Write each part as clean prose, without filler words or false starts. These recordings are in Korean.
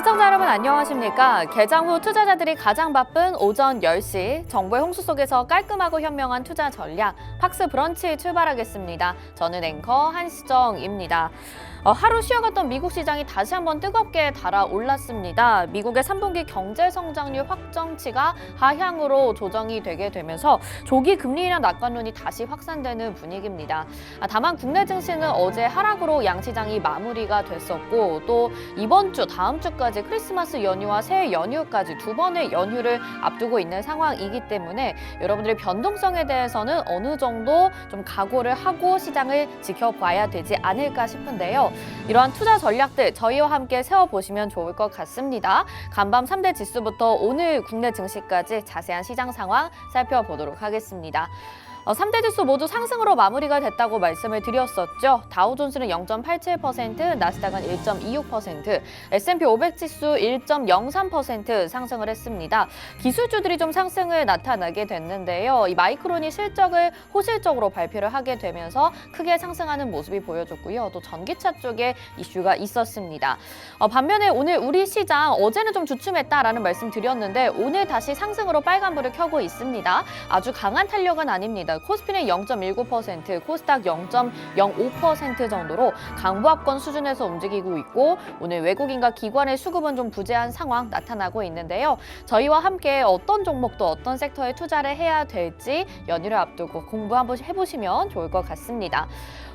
시청자 여러분 안녕하십니까? 개장 후 투자자들이 가장 바쁜 오전 10시 정보의 홍수 속에서 깔끔하고 현명한 투자 전략 팍스 브런치 출발하겠습니다. 저는 앵커 한시정입니다. 하루 쉬어갔던 미국 시장이 다시 한번 뜨겁게 달아올랐습니다. 미국의 3분기 경제 성장률 확정치가 하향으로 조정이 되게 되면서 조기 금리 인하 낙관론이 다시 확산되는 분위기입니다. 다만 국내 증시는 어제 하락으로 양시장이 마무리가 됐었고 또 이번 주 다음 주까지 크리스마스 연휴와 새해 연휴까지 두 번의 연휴를 앞두고 있는 상황이기 때문에 여러분들의 변동성에 대해서는 어느 정도 좀 각오를 하고 시장을 지켜봐야 되지 않을까 싶은데요. 이러한 투자 전략들 저희와 함께 세워보시면 좋을 것 같습니다. 간밤 3대 지수부터 오늘 국내 증시까지 자세한 시장 상황 살펴보도록 하겠습니다. 3대 지수 모두 상승으로 마무리가 됐다고 말씀을 드렸었죠. 다우존스는 0.87%, 나스닥은 1.26%, S&P 500 지수 1.03% 상승을 했습니다. 기술주들이 좀 상승을 나타나게 됐는데요. 이 마이크론이 실적을 호실적으로 발표를 하게 되면서 크게 상승하는 모습이 보여졌고요. 또 전기차 쪽에 이슈가 있었습니다. 반면에 오늘 우리 시장 어제는 좀 주춤했다라는 말씀 드렸는데 오늘 다시 상승으로 빨간불을 켜고 있습니다. 아주 강한 탄력은 아닙니다. 코스피는 0.19%, 코스닥 0.05% 정도로 강보합권 수준에서 움직이고 있고 오늘 외국인과 기관의 수급은 좀 부재한 상황 나타나고 있는데요. 저희와 함께 어떤 종목도 어떤 섹터에 투자를 해야 될지 연휴를 앞두고 공부 한번 해보시면 좋을 것 같습니다.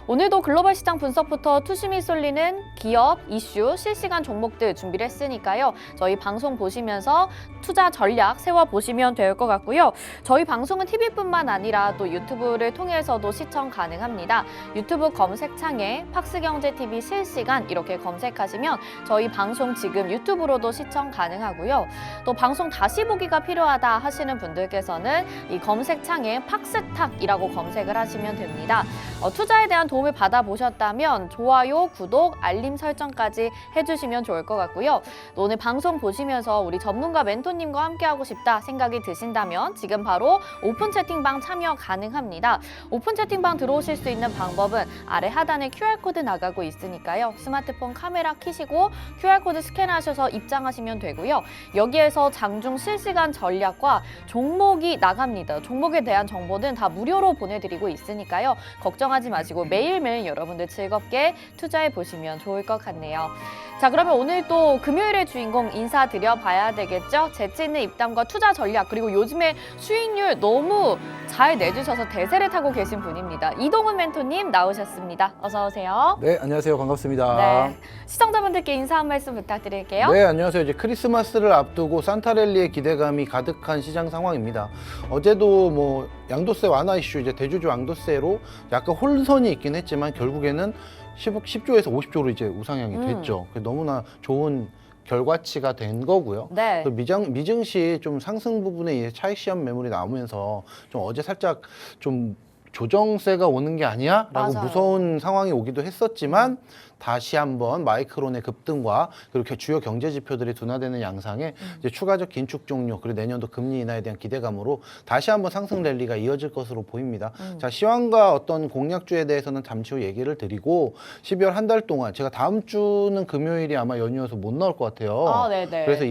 오늘도 글로벌 시장 분석부터 투심이 쏠리는 기업, 이슈, 실시간 종목들 준비를 했으니까요. 저희 방송 보시면서 투자 전략 세워보시면 될 것 같고요. 저희 방송은 TV뿐만 아니라 또 유튜브를 통해서도 시청 가능합니다. 유튜브 검색창에 팍스경제TV 실시간 이렇게 검색하시면 저희 방송 지금 유튜브로도 시청 가능하고요. 또 방송 다시 보기가 필요하다 하시는 분들께서는 이 검색창에 팍스탁이라고 검색을 하시면 됩니다. 투자에 대한 도움을 받아보셨다면 좋아요, 구독, 알림 설정까지 해주시면 좋을 것 같고요. 또 오늘 방송 보시면서 우리 전문가 멘토님과 함께하고 싶다 생각이 드신다면 지금 바로 오픈 채팅방 참여 가능합니다. 오픈 채팅방 들어오실 수 있는 방법은 아래 하단에 QR코드 나가고 있으니까요. 스마트폰 카메라 켜시고 QR코드 스캔하셔서 입장하시면 되고요. 여기에서 장중 실시간 전략과 종목이 나갑니다. 종목에 대한 정보는 다 무료로 보내드리고 있으니까요. 걱정하지 마시고 매일매일 여러분들 즐겁게 투자해 보시면 좋을 것 같네요. 자, 그러면 오늘 또 금요일의 주인공 인사드려 봐야 되겠죠? 재치 있는 입담과 투자 전략 그리고 요즘에 수익률 너무 잘 내주셔서 대세를 타고 계신 분입니다. 이동훈 멘토님 나오셨습니다. 어서 오세요. 네, 안녕하세요. 반갑습니다. 네, 시청자분들께 인사 한 말씀 부탁드릴게요. 네, 안녕하세요. 이제 크리스마스를 앞두고 산타랠리의 기대감이 가득한 시장 상황입니다. 어제도 뭐 양도세 완화 이슈, 이제 대주주 양도세로 약간 혼선이 있긴 했지만 결국에는 10조에서 50조로 이제 우상향이 됐죠. 너무나 좋은 결과치가 된 거고요. 네. 또 미증시 좀 상승 부분에 차익 시험 매물이 나오면서 좀 어제 살짝 좀 조정세가 오는 게 아니야? 라고 맞아요. 무서운 상황이 오기도 했었지만 다시 한번 마이크론의 급등과 그리고 주요 경제 지표들이 둔화되는 양상에 이제 추가적 긴축 종료 그리고 내년도 금리 인하에 대한 기대감으로 다시 한번 상승 랠리가 이어질 것으로 보입니다. 자, 시황과 어떤 공략주에 대해서는 잠시 후 얘기를 드리고 12월 한 달 동안 제가 다음 주는 금요일이 아마 연휴여서 못 나올 것 같아요. 아, 네네. 그래서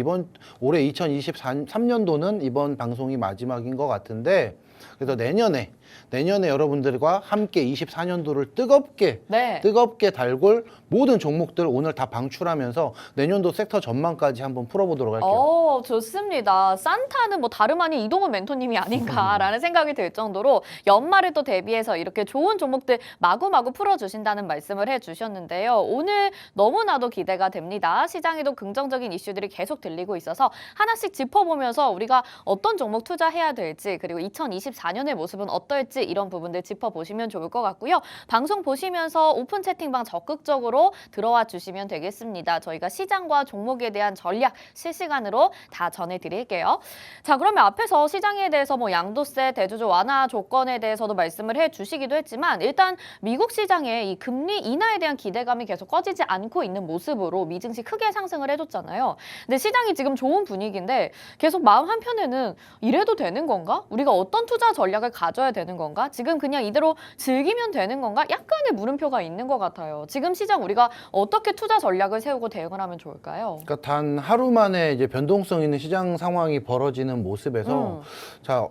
올해 2023년도는 이번 방송이 마지막인 것 같은데 그래서 내년에 여러분들과 함께 24년도를 뜨겁게 달굴 모든 종목들 오늘 다 방출하면서 내년도 섹터 전망까지 한번 풀어보도록 할게요. 좋습니다. 산타는 뭐 다름 아닌 이동훈 멘토님이 아닌가라는 생각이 들 정도로 연말을 또 대비해서 이렇게 좋은 종목들 마구마구 풀어주신다는 말씀을 해주셨는데요. 오늘 너무나도 기대가 됩니다. 시장에도 긍정적인 이슈들이 계속 들리고 있어서 하나씩 짚어보면서 우리가 어떤 종목 투자해야 될지 그리고 2024년의 모습은 어떨지 이런 부분들 짚어보시면 좋을 것 같고요. 방송 보시면서 오픈 채팅방 적극적으로 들어와 주시면 되겠습니다. 저희가 시장과 종목에 대한 전략 실시간으로 다 전해드릴게요. 자, 그러면 앞에서 시장에 대해서 뭐 양도세, 대주주 완화 조건에 대해서도 말씀을 해주시기도 했지만 일단 미국 시장의 이 금리 인하에 대한 기대감이 계속 꺼지지 않고 있는 모습으로 미증시 크게 상승을 해줬잖아요. 근데 시장이 지금 좋은 분위기인데 계속 마음 한편에는 이래도 되는 건가? 우리가 어떤 투자 전략을 가져야 되는 되는 건가? 지금 그냥 이대로 즐기면 되는 건가? 약간의 물음표가 있는 것 같아요. 지금 시장 우리가 어떻게 투자 전략을 세우고 대응을 하면 좋을까요? 그러니까 단 하루 만에 이제 변동성 있는 시장 상황이 벌어지는 모습에서 자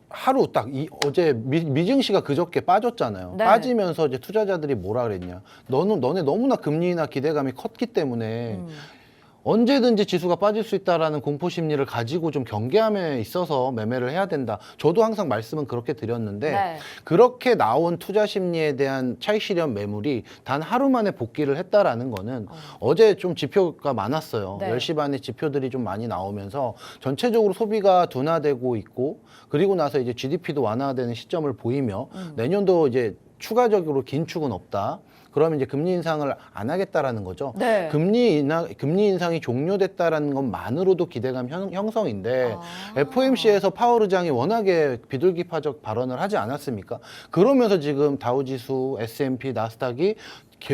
하루 딱 어제 미증시가 그저께 빠졌잖아요. 네. 빠지면서 이제 투자자들이 뭐라 그랬냐? 너네 너무나 금리 인하 기대감이 컸기 때문에 언제든지 지수가 빠질 수 있다라는 공포 심리를 가지고 좀 경계함에 있어서 매매를 해야 된다. 저도 항상 말씀은 그렇게 드렸는데 네. 그렇게 나온 투자 심리에 대한 차익 실현 매물이 단 하루 만에 복귀를 했다라는 거는 어제 좀 지표가 많았어요. 네. 10시 반에 지표들이 좀 많이 나오면서 전체적으로 소비가 둔화되고 있고 그리고 나서 이제 GDP도 완화되는 시점을 보이며 내년도 이제 추가적으로 긴축은 없다. 그러면 이제 금리 인상을 안 하겠다라는 거죠. 네. 금리 인상이 종료됐다라는 것만으로도 기대감 형성인데 아. FOMC에서 파월 의장이 워낙에 비둘기파적 발언을 하지 않았습니까? 그러면서 지금 다우지수, S&P, 나스닥이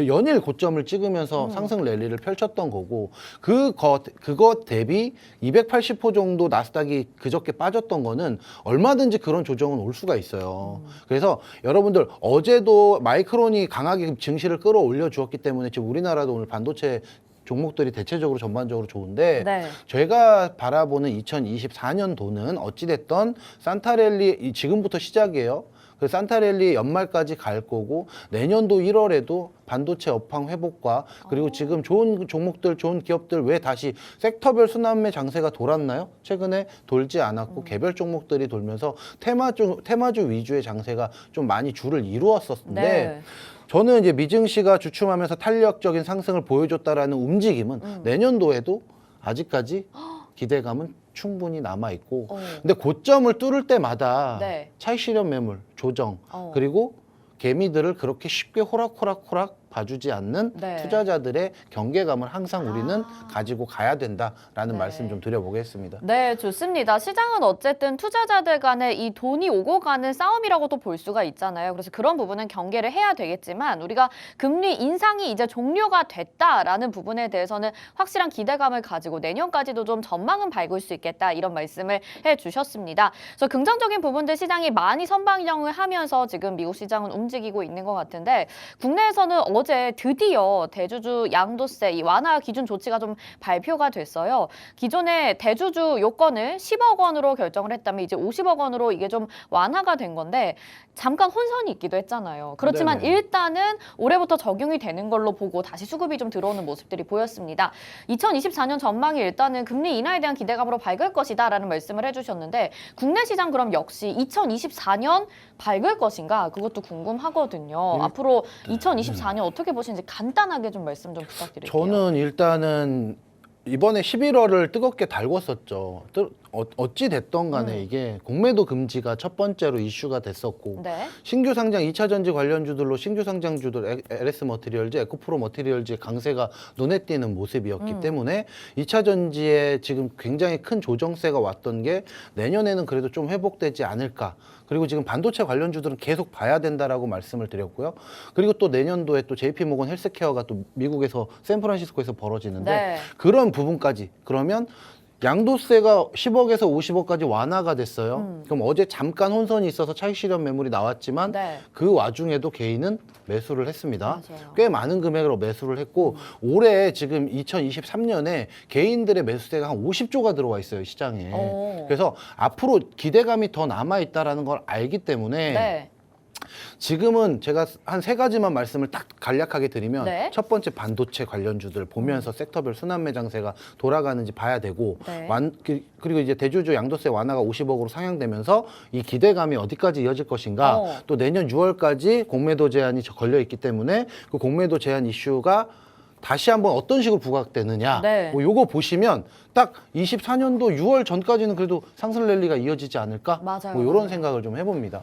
연일 고점을 찍으면서 상승 랠리를 펼쳤던 거고 그것 대비 280호 정도 나스닥이 그저께 빠졌던 거는 얼마든지 그런 조정은 올 수가 있어요. 그래서 여러분들 어제도 마이크론이 강하게 증시를 끌어올려 주었기 때문에 지금 우리나라도 오늘 반도체 종목들이 대체적으로 전반적으로 좋은데 네. 제가 바라보는 2024년도는 어찌됐던 산타랠리 지금부터 시작이에요. 그 산타랠리 연말까지 갈 거고 내년도 1월에도 반도체 업황 회복과 그리고 지금 좋은 종목들, 좋은 기업들 왜 다시 섹터별 순환매 장세가 돌았나요? 최근에 돌지 않았고 개별 종목들이 돌면서 테마주 위주의 장세가 좀 많이 줄을 이루었었는데 네. 저는 이제 미증시가 주춤하면서 탄력적인 상승을 보여줬다라는 움직임은 내년도에도 아직까지 기대감은 충분히 남아 있고 근데 고점을 뚫을 때마다 네. 차익 실현 매물 조정 어. 그리고 개미들을 그렇게 쉽게 호락호락 봐주지 않는 네. 투자자들의 경계감을 항상 우리는 가지고 가야 된다라는 네. 말씀 좀 드려보겠습니다. 네, 좋습니다. 시장은 어쨌든 투자자들 간의 이 돈이 오고 가는 싸움이라고도 볼 수가 있잖아요. 그래서 그런 부분은 경계를 해야 되겠지만 우리가 금리 인상이 이제 종료가 됐다라는 부분에 대해서는 확실한 기대감을 가지고 내년까지도 좀 전망은 밝을 수 있겠다 이런 말씀을 해주셨습니다. 그래서 긍정적인 부분들 시장이 많이 선방영을 하면서 지금 미국 시장은 움직이고 있는 것 같은데 국내에서는 어제 드디어 대주주 양도세 이 완화 기준 조치가 좀 발표가 됐어요. 기존에 대주주 요건을 10억 원으로 결정을 했다면 이제 50억 원으로 이게 좀 완화가 된 건데 잠깐 혼선이 있기도 했잖아요. 그렇지만 네네. 일단은 올해부터 적용이 되는 걸로 보고 다시 수급이 좀 들어오는 모습들이 보였습니다. 2024년 전망이 일단은 금리 인하에 대한 기대감으로 밝을 것이다라는 말씀을 해주셨는데 국내 시장 그럼 역시 2024년 밝을 것인가 그것도 궁금하거든요. 앞으로 2024년 어떻게 보시는지 간단하게 좀 말씀 좀 부탁드릴게요. 저는 일단은 이번에 11월을 뜨겁게 달궜었죠. 어찌 됐던 간에 이게 공매도 금지가 첫 번째로 이슈가 됐었고 네. 신규 상장 2차 전지 관련주들로 신규 상장주들 LS 머티리얼즈, 에코프로 머티리얼즈의 강세가 눈에 띄는 모습이었기 때문에 2차 전지에 지금 굉장히 큰 조정세가 왔던 게 내년에는 그래도 좀 회복되지 않을까. 그리고 지금 반도체 관련주들은 계속 봐야 된다라고 말씀을 드렸고요. 그리고 또 내년도에 또 JP모건 헬스케어가 또 미국에서 샌프란시스코에서 벌어지는데 네. 그런 부분까지 그러면 양도세가 10억에서 50억까지 완화가 됐어요. 그럼 어제 잠깐 혼선이 있어서 차익 실현 매물이 나왔지만 네. 그 와중에도 개인은 매수를 했습니다. 맞아요. 꽤 많은 금액으로 매수를 했고 올해 지금 2023년에 개인들의 매수세가 한 50조가 들어와 있어요, 시장에. 오. 그래서 앞으로 기대감이 더 남아 있다라는 걸 알기 때문에 네. 지금은 제가 한 세 가지만 말씀을 딱 간략하게 드리면 네. 첫 번째 반도체 관련주들 보면서 섹터별 순환매 장세가 돌아가는지 봐야 되고 네. 그리고 이제 대주주 양도세 완화가 50억으로 상향되면서 이 기대감이 어디까지 이어질 것인가 또 내년 6월까지 공매도 제한이 걸려 있기 때문에 그 공매도 제한 이슈가 다시 한번 어떤 식으로 부각되느냐 네. 뭐 요거 보시면 딱 24년도 6월 전까지는 그래도 상승 랠리가 이어지지 않을까? 맞아요, 뭐 이런 맞아요. 생각을 좀 해봅니다.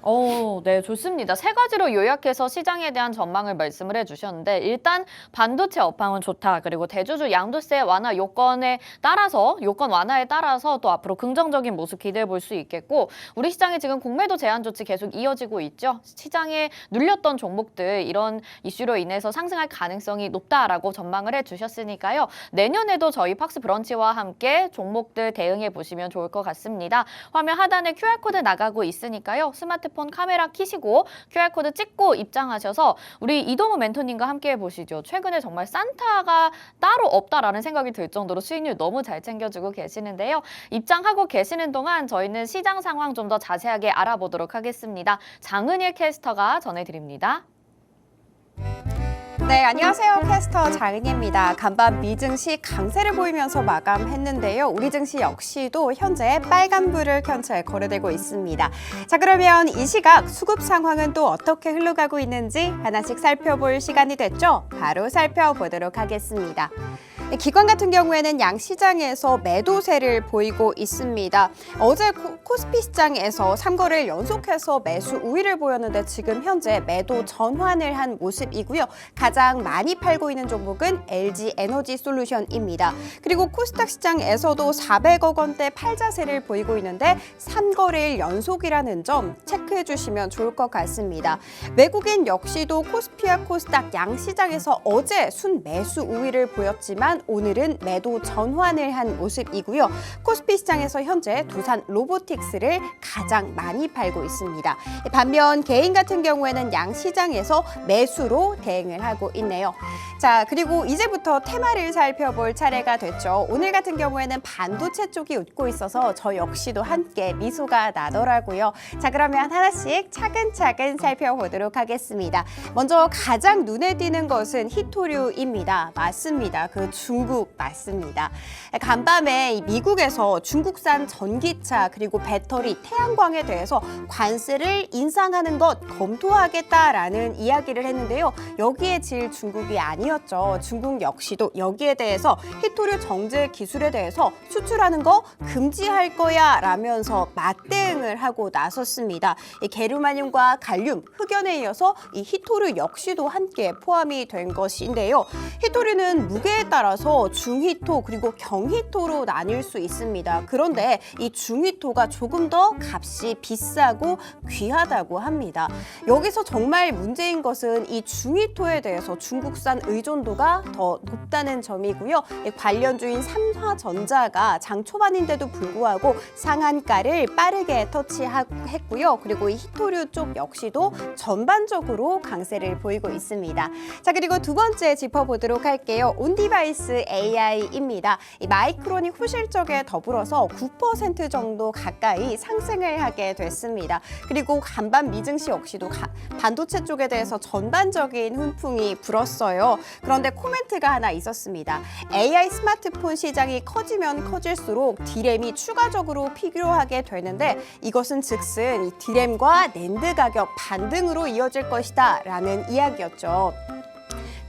네, 좋습니다. 세 가지로 요약해서 시장에 대한 전망을 말씀을 해주셨는데 일단 반도체 업황은 좋다. 그리고 대주주 양도세 완화 요건에 따라서 요건 완화에 따라서 또 앞으로 긍정적인 모습 기대해 볼 수 있겠고 우리 시장에 지금 공매도 제한 조치 계속 이어지고 있죠. 시장에 눌렸던 종목들 이런 이슈로 인해서 상승할 가능성이 높다라고 전망을 해주셨으니까요. 내년에도 저희 팍스 브런치와 함께 종목들 대응해 보시면 좋을 것 같습니다. 화면 하단에 QR코드 나가고 있으니까요. 스마트폰 카메라 켜시고 QR코드 찍고 입장하셔서 우리 이동우 멘토님과 함께 해보시죠. 최근에 정말 산타가 따로 없다라는 생각이 들 정도로 수익률 너무 잘 챙겨주고 계시는데요. 입장하고 계시는 동안 저희는 시장 상황 좀 더 자세하게 알아보도록 하겠습니다. 장은일 캐스터가 전해드립니다. 네, 안녕하세요. 캐스터 장은희입니다. 간밤 미증시 강세를 보이면서 마감했는데요. 우리 증시 역시도 현재 빨간불을 켠 채 거래되고 있습니다. 자, 그러면 이 시각 수급 상황은 또 어떻게 흘러가고 있는지 하나씩 살펴볼 시간이 됐죠? 바로 살펴보도록 하겠습니다. 기관 같은 경우에는 양시장에서 매도세를 보이고 있습니다. 어제 코스피 시장에서 3거래일 연속해서 매수 우위를 보였는데 지금 현재 매도 전환을 한 모습이고요. 가장 많이 팔고 있는 종목은 LG 에너지 솔루션입니다. 그리고 코스닥 시장에서도 400억 원대 팔자세를 보이고 있는데 3거래일 연속이라는 점 체크해 주시면 좋을 것 같습니다. 외국인 역시도 코스피와 코스닥 양시장에서 어제 순 매수 우위를 보였지만 오늘은 매도 전환을 한 모습이고요. 코스피 시장에서 현재 두산 로보틱스를 가장 많이 팔고 있습니다. 반면 개인 같은 경우에는 양시장에서 매수로 대응을 하고 있네요. 자, 그리고 이제부터 테마를 살펴볼 차례가 됐죠. 오늘 같은 경우에는 반도체 쪽이 웃고 있어서 저 역시도 함께 미소가 나더라고요. 자, 그러면 하나씩 차근차근 살펴보도록 하겠습니다. 먼저 가장 눈에 띄는 것은 히토류입니다. 맞습니다. 그 중국 맞습니다. 간밤에 미국에서 중국산 전기차 그리고 배터리, 태양광에 대해서 관세를 인상하는 것 검토하겠다라는 이야기를 했는데요. 여기에 질 중국이 아니었죠. 중국 역시도 여기에 대해서 히토류 정제 기술에 대해서 수출하는 거 금지할 거야 라면서 맞대응을 하고 나섰습니다. 이 게르마늄과 갈륨, 흑연에 이어서 이 히토류 역시도 함께 포함이 된 것인데요. 히토류는 무게에 따라서 중히토 그리고 경히토로 나뉠 수 있습니다. 그런데 이 중히토가 조금 더 값이 비싸고 귀하다고 합니다. 여기서 정말 문제인 것은 이 중히토에 대해서 중국산 의존도가 더 높다는 점이고요. 관련주인 삼화전자가 장 초반인데도 불구하고 상한가를 빠르게 터치했고요. 그리고 이 히토류 쪽 역시도 전반적으로 강세를 보이고 있습니다. 자, 그리고 두 번째 짚어보도록 할게요. 온디바이스 AI입니다. 이 마이크론이 후실적에 더불어서 9% 정도 가까이 상승을 하게 됐습니다. 그리고 간밤 미증시 역시도 반도체 쪽에 대해서 전반적인 훈풍이 불었어요. 그런데 코멘트가 하나 있었습니다. AI 스마트폰 시장이 커지면 커질수록 D램이 추가적으로 필요하게 되는데 이것은 즉슨 이 D램과 낸드 가격 반등으로 이어질 것이다 라는 이야기였죠.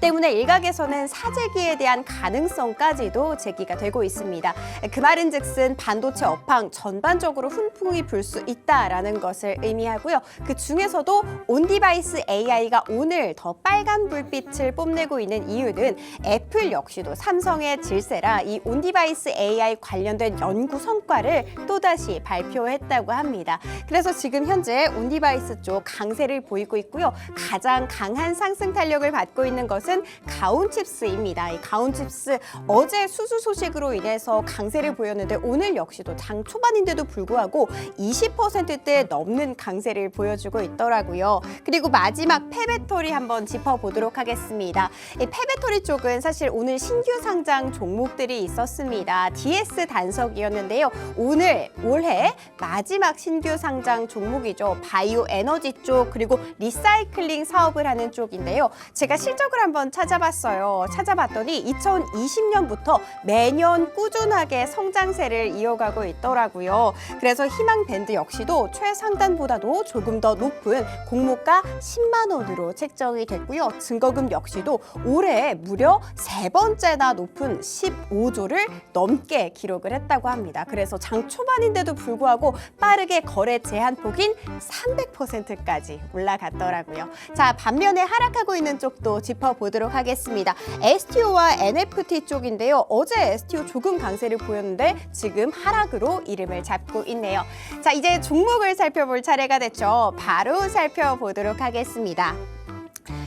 때문에 일각에서는 사재기에 대한 가능성까지도 제기가 되고 있습니다. 그 말은즉슨 반도체 업황 전반적으로 훈풍이 불 수 있다라는 것을 의미하고요. 그 중에서도 온디바이스 AI가 오늘 더 빨간 불빛을 뽐내고 있는 이유는 애플 역시도 삼성의 질세라 이 온디바이스 AI 관련된 연구 성과를 또다시 발표했다고 합니다. 그래서 지금 현재 온디바이스 쪽 강세를 보이고 있고요. 가장 강한 상승 탄력을 받고 있는 것은 가온칩스입니다. 이 가온칩스 어제 수주 소식으로 인해서 강세를 보였는데 오늘 역시도 장 초반인데도 불구하고 20%대 넘는 강세를 보여주고 있더라고요. 그리고 마지막 폐배터리 한번 짚어보도록 하겠습니다. 이 폐배터리 쪽은 사실 오늘 신규 상장 종목들이 있었습니다. DS 단석이었는데요. 오늘 올해 마지막 신규 상장 종목이죠. 바이오 에너지 쪽 그리고 리사이클링 사업을 하는 쪽인데요. 제가 실적을 한번 찾아봤어요. 찾아봤더니 2020년부터 매년 꾸준하게 성장세를 이어가고 있더라고요. 그래서 희망밴드 역시도 최상단보다도 조금 더 높은 공모가 10만 원으로 책정이 됐고요. 증거금 역시도 올해 무려 3번째나 높은 15조를 넘게 기록을 했다고 합니다. 그래서 장 초반인데도 불구하고 빠르게 거래 제한폭인 300%까지 올라갔더라고요. 자, 반면에 하락하고 있는 쪽도 짚어보도록 하겠습니다. STO와 NFT 쪽인데요. 어제 STO 조금 강세를 보였는데 지금 하락으로 이름을 잡고 있네요. 자, 이제 종목을 살펴볼 차례가 됐죠. 바로 살펴보도록 하겠습니다.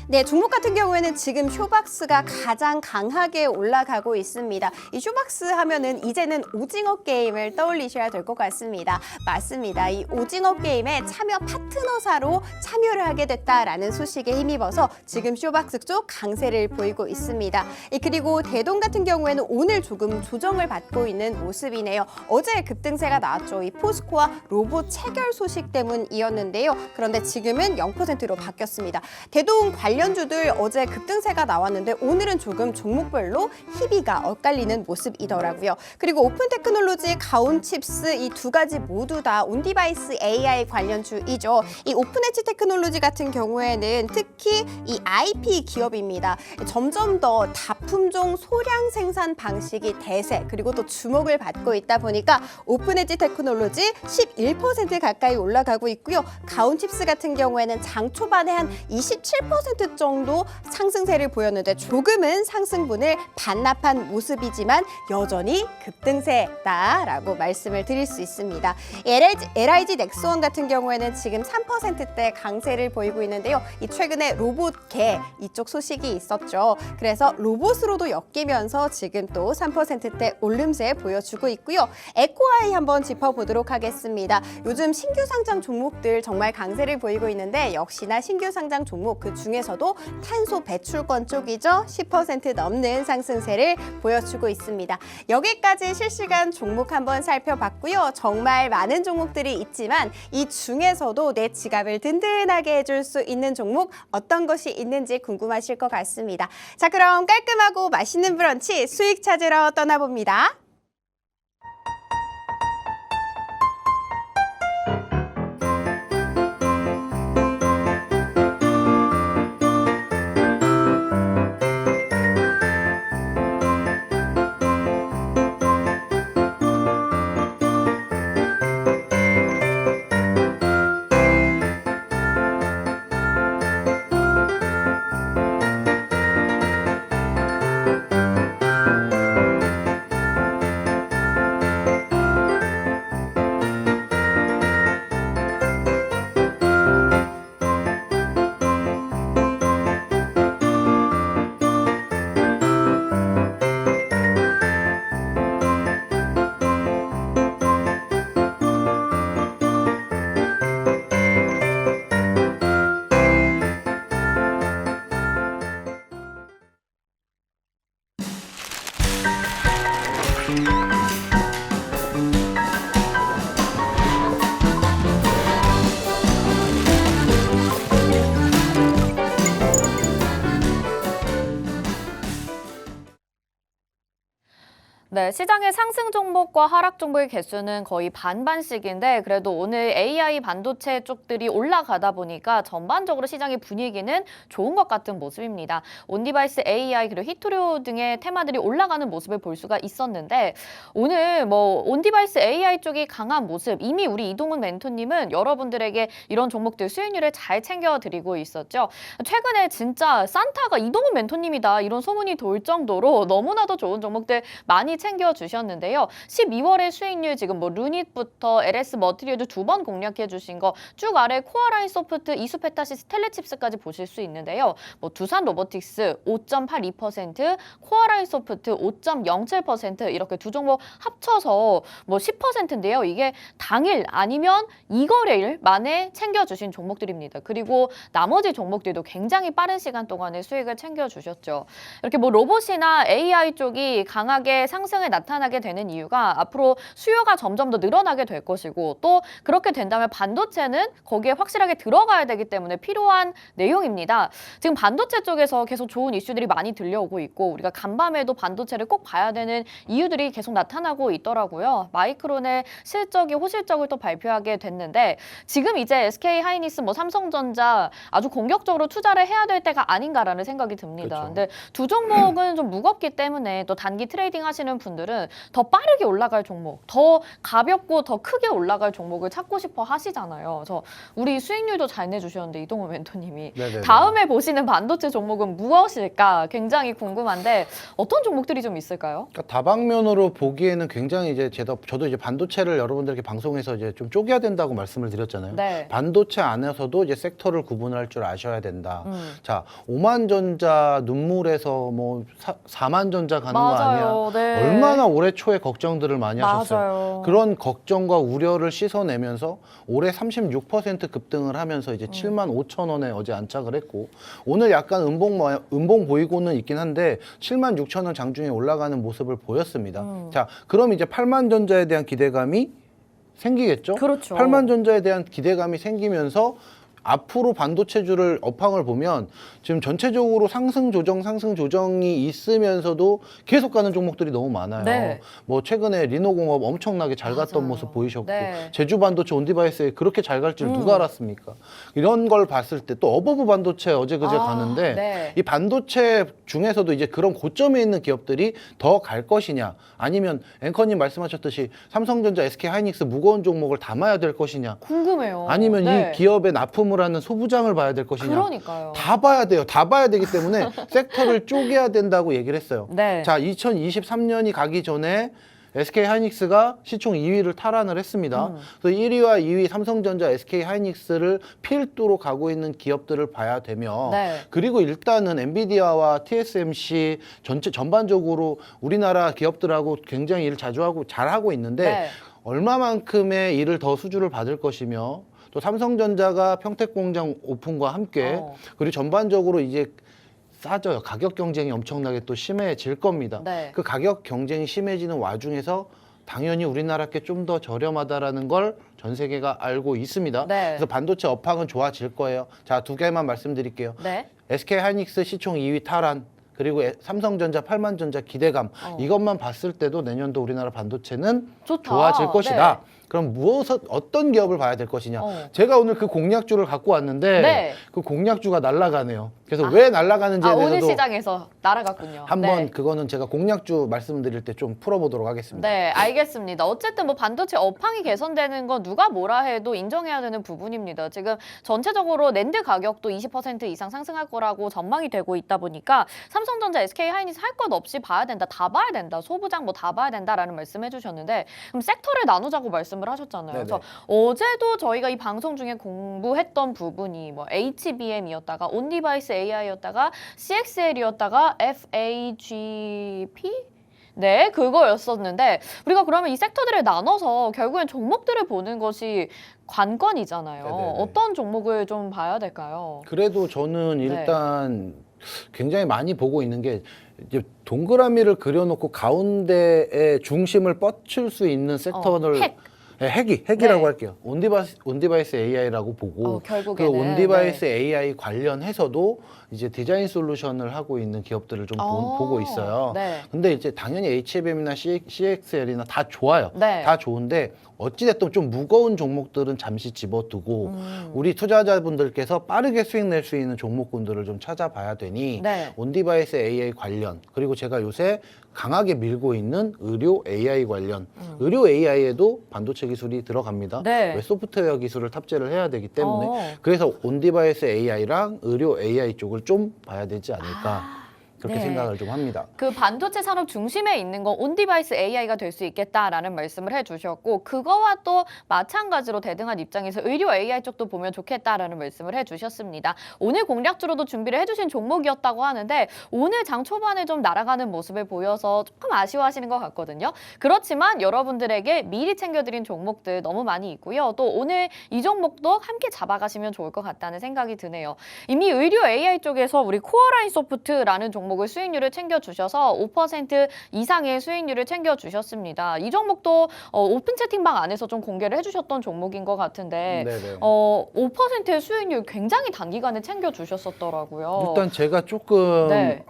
네, 종목 같은 경우에는 지금 쇼박스가 가장 강하게 올라가고 있습니다. 이 쇼박스 하면은 이제는 오징어 게임을 떠올리셔야 될 것 같습니다. 맞습니다. 이 오징어 게임에 참여 파트너사로 참여를 하게 됐다라는 소식에 힘입어서 지금 쇼박스 쪽 강세를 보이고 있습니다. 그리고 대동 같은 경우에는 오늘 조금 조정을 받고 있는 모습이네요. 어제 급등세가 나왔죠. 이 포스코와 로봇 체결 소식 때문이었는데요. 그런데 지금은 0%로 바뀌었습니다. 대동 관련주들 어제 급등세가 나왔는데 오늘은 조금 종목별로 희비가 엇갈리는 모습이더라고요. 그리고 오픈테크놀로지, 가온칩스 이 두 가지 모두 다 온디바이스 AI 관련주이죠. 이 오픈엣지 테크놀로지 같은 경우에는 특히 이 IP 기업입니다. 점점 더 다품종 소량 생산 방식이 대세 그리고 또 주목을 받고 있다 보니까 오픈엣지 테크놀로지 11% 가까이 올라가고 있고요. 가온칩스 같은 경우에는 장 초반에 한 27% 정도 상승세를 보였는데 조금은 상승분을 반납한 모습이지만 여전히 급등세다라고 말씀을 드릴 수 있습니다. LIG 넥스원 같은 경우에는 지금 3%대 강세를 보이고 있는데요. 이 최근에 로봇계 이쪽 소식이 있었죠. 그래서 로봇으로도 엮이면서 지금 또 3%대 오름세 보여주고 있고요. 에코아이 한번 짚어보도록 하겠습니다. 요즘 신규 상장 종목들 정말 강세를 보이고 있는데 역시나 신규 상장 종목 그 중에서도 탄소 배출권 쪽이죠. 10% 넘는 상승세를 보여주고 있습니다. 여기까지 실시간 종목 한번 살펴봤고요. 정말 많은 종목들이 있지만 이 중에서도 내 지갑을 든든하게 해줄 수 있는 종목 어떤 것이 있는지 궁금하실 것 같습니다. 자, 그럼 깔끔하고 맛있는 브런치 수익 찾으러 떠나봅니다. 네, 시장의 상승 종목과 하락 종목의 개수는 거의 반반씩인데 그래도 오늘 AI 반도체 쪽들이 올라가다 보니까 전반적으로 시장의 분위기는 좋은 것 같은 모습입니다. 온디바이스 AI 그리고 히토류 등의 테마들이 올라가는 모습을 볼 수가 있었는데 오늘 온디바이스 AI 쪽이 강한 모습 이미 우리 이동훈 멘토님은 여러분들에게 이런 종목들 수익률을 잘 챙겨드리고 있었죠. 최근에 진짜 산타가 이동훈 멘토님이다 이런 소문이 돌 정도로 너무나도 좋은 종목들 많이 챙겨주셨는데요. 12월의 수익률 지금 루닛부터 LS 머티리얼도 2번 공략해 주신 거 쭉 아래 코어라인 소프트, 이수페타시스, 텔레칩스까지 보실 수 있는데요. 두산 로보틱스 5.82%, 코어라인 소프트 5.07% 이렇게 두 종목 합쳐서 10%인데요. 이게 당일 아니면 이거래일 만에 챙겨주신 종목들입니다. 그리고 나머지 종목들도 굉장히 빠른 시간 동안에 수익을 챙겨주셨죠. 이렇게 로봇이나 AI 쪽이 강하게 상승을 나타나게 되는 이유가 앞으로 수요가 점점 더 늘어나게 될 것이고 또 그렇게 된다면 반도체는 거기에 확실하게 들어가야 되기 때문에 필요한 내용입니다. 지금 반도체 쪽에서 계속 좋은 이슈들이 많이 들려오고 있고 우리가 간밤에도 반도체를 꼭 봐야 되는 이유들이 계속 나타나고 있더라고요. 마이크론의 실적이 호실적을 또 발표하게 됐는데 지금 이제 SK 하이닉스 삼성전자 아주 공격적으로 투자를 해야 될 때가 아닌가라는 생각이 듭니다. 그렇죠. 근데 두 종목은 좀 무겁기 때문에 또 단기 트레이딩 하시는 하시는 분들은 더 빠르게 올라갈 종목, 더 가볍고 더 크게 올라갈 종목을 찾고 싶어 하시잖아요. 그래서 우리 수익률도 잘 내주셨는데 이동호 멘토님이 네네네. 다음에 보시는 반도체 종목은 무엇일까 굉장히 궁금한데 어떤 종목들이 좀 있을까요? 그러니까 다방면으로 보기에는 굉장히 이제 저도 이제 반도체를 여러분들께 방송에서 이제 좀 쪼개야 된다고 말씀을 드렸잖아요. 네. 반도체 안에서도 이제 섹터를 구분할 줄 아셔야 된다. 음. 자, 5만 전자 눈물에서 뭐 4만 전자 가는 거 아니야? 맞아요. 네. 얼마나 올해 초에 걱정들을 많이 하셨어요. 맞아요. 그런 걱정과 우려를 씻어내면서 올해 36% 급등을 하면서 이제 7만 5천 원에 어제 안착을 했고 오늘 약간 음봉 보이고는 있긴 한데 7만 6천 원 장중에 올라가는 모습을 보였습니다. 자, 그럼 이제 8만 전자에 대한 기대감이 생기겠죠? 그렇죠. 8만 전자에 대한 기대감이 생기면서 앞으로 반도체주를 업황을 보면 지금 전체적으로 상승 조정이 있으면서도 계속 가는 종목들이 너무 많아요. 네. 뭐 최근에 리노공업 엄청나게 잘 갔던 맞아요. 모습 보이셨고 네. 제주 반도체 온디바이스에 그렇게 잘 갈 줄 누가 알았습니까? 이런 걸 봤을 때 또 어버브 반도체 어제 그제 가는데 네. 이 반도체 중에서도 이제 그런 고점에 있는 기업들이 더 갈 것이냐 아니면 앵커님 말씀하셨듯이 삼성전자, SK하이닉스 무거운 종목을 담아야 될 것이냐 궁금해요. 아니면 네. 이 기업에 납품을 하는 소부장을 봐야 될 것이냐 그러니까요. 다 봐야 돼요. 다 봐야 되기 때문에 섹터를 쪼개야 된다고 얘기를 했어요. 네. 자, 2023년이 가기 전에 SK하이닉스가 시총 2위를 탈환을 했습니다. 그래서 1위와 2위 삼성전자, SK하이닉스를 필두로 가고 있는 기업들을 봐야 되며 네. 그리고 일단은 엔비디아와 TSMC 전반적으로 우리나라 기업들하고 굉장히 일을 자주 하고 잘하고 있는데 네. 얼마만큼의 일을 더 수주를 받을 것이며 또 삼성전자가 평택공장 오픈과 함께 그리고 전반적으로 이제 싸져요. 가격 경쟁이 엄청나게 또 심해질 겁니다. 네. 그 가격 경쟁이 심해지는 와중에서 당연히 우리나라께 좀 더 저렴하다라는 걸 전 세계가 알고 있습니다. 네. 그래서 반도체 업황은 좋아질 거예요. 자, 두 개만 말씀드릴게요. 네. SK하이닉스 시총 2위 탈환 그리고 삼성전자, 8만 전자 기대감 이것만 봤을 때도 내년도 우리나라 반도체는 좋다. 좋아질 것이다. 네. 그럼 어떤 기업을 봐야 될 것이냐? 어. 제가 오늘 그 공략주를 갖고 왔는데 네. 그 공략주가 날아가네요. 그래서 왜 날아가는지에 오늘 대해서도 시장에서 날아갔군요. 한번 네. 그거는 제가 공략주 말씀드릴 때 좀 풀어보도록 하겠습니다. 네, 알겠습니다. 어쨌든 뭐 반도체 업황이 개선되는 건 누가 뭐라 해도 인정해야 되는 부분입니다. 지금 전체적으로 낸드 가격도 20% 이상 상승할 거라고 전망이 되고 있다 보니까 삼성전자, SK하이닉스 할 것 없이 봐야 된다, 다 봐야 된다, 소부장 뭐 다 봐야 된다라는 말씀해 주셨는데 그럼 섹터를 나누자고 말씀을 하셨잖아요. 네네. 그래서 어제도 저희가 이 방송 중에 공부했던 부분이 뭐 HBM이었다가 온디바이스 AI였다가 CXL이었다가 FAGP? 네, 그거였었는데 우리가 그러면 이 섹터들을 나눠서 결국엔 종목들을 보는 것이 관건이잖아요. 네네네. 어떤 종목을 좀 봐야 될까요? 그래도 저는 네. 일단 굉장히 많이 보고 있는 게 이제 동그라미를 그려놓고 가운데에 중심을 뻗칠 수 있는 섹터를 핵. 네, 핵이라고 네. 할게요. 온디바이스 AI라고 보고 그 결국에는 온디바이스 AI 관련해서도 이제 디자인 솔루션을 하고 있는 기업들을 좀 보고 있어요. 네. 근데 이제 당연히 HBM이나 CXL이나 다 좋아요. 네. 다 좋은데 어찌됐든 좀 무거운 종목들은 잠시 집어두고 우리 투자자분들께서 빠르게 수익 낼 수 있는 종목군들을 좀 찾아봐야 되니 네. 온디바이스 AI 관련 그리고 제가 요새 강하게 밀고 있는 의료 AI 관련 의료 AI에도 반도체 기술이 들어갑니다. 네. 왜 소프트웨어 기술을 탑재를 해야 되기 때문에 어. 그래서 온디바이스 AI랑 의료 AI 쪽을 좀 봐야 되지 않을까 그렇게 네. 생각을 좀 합니다. 그 반도체 산업 중심에 있는 건 온디바이스 AI가 될 수 있겠다라는 말씀을 해주셨고 그거와 또 마찬가지로 대등한 입장에서 의료 AI 쪽도 보면 좋겠다라는 말씀을 해주셨습니다. 오늘 공략주로도 준비를 해주신 종목이었다고 하는데 오늘 장 초반에 좀 날아가는 모습을 보여서 조금 아쉬워하시는 것 같거든요. 그렇지만 여러분들에게 미리 챙겨드린 종목들 너무 많이 있고요. 또 오늘 이 종목도 함께 잡아가시면 좋을 것 같다는 생각이 드네요. 이미 의료 AI 쪽에서 우리 코어라인 소프트라는 종목을 수익률을 챙겨주셔서 5% 이상의 수익률을 챙겨주셨습니다. 이 종목도 오픈 채팅방 안에서 좀 공개를 해주셨던 종목인 것 같은데 네네. 5%의 수익률 굉장히 단기간에 챙겨주셨었더라고요. 일단 제가 조금 네.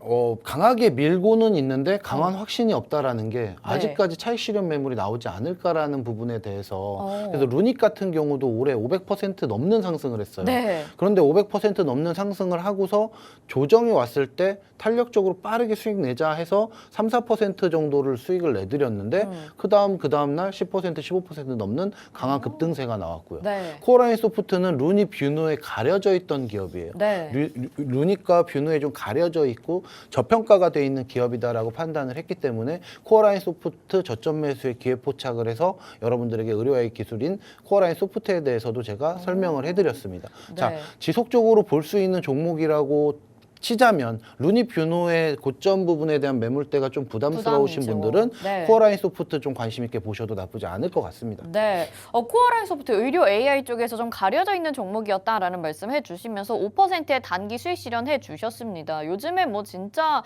강하게 밀고는 있는데 강한 확신이 없다라는 게 아직까지 차익 실현 매물이 나오지 않을까라는 부분에 대해서 그래서 루닉 같은 경우도 올해 500% 넘는 상승을 했어요. 네. 그런데 500% 넘는 상승을 하고서 조정이 왔을 때 탄력 추격적으로 빠르게 수익 내자 해서 3, 4% 정도를 수익을 내드렸는데 그 다음 날 10%, 15% 넘는 강한 급등세가 나왔고요. 네. 코어라인 소프트는 루닛 뷰노에 가려져 있던 기업이에요. 네. 루닛과 뷰노에 좀 가려져 있고 저평가가 돼 있는 기업이다라고 판단을 했기 때문에 코어라인 소프트 저점 매수에 기회 포착을 해서 여러분들에게 의료화의 기술인 코어라인 소프트에 대해서도 제가 설명을 해드렸습니다. 네. 자, 지속적으로 볼 수 있는 종목이라고 치자면 루닛 뷰노의 고점 부분에 대한 매물대가 좀 부담스러우신 부담이죠. 분들은 네. 코어라인 소프트 좀 관심 있게 보셔도 나쁘지 않을 것 같습니다. 네, 코어라인 소프트 의료 AI 쪽에서 좀 가려져 있는 종목이었다라는 말씀해 주시면서 5%의 단기 수익 실현해 주셨습니다. 요즘에 뭐 진짜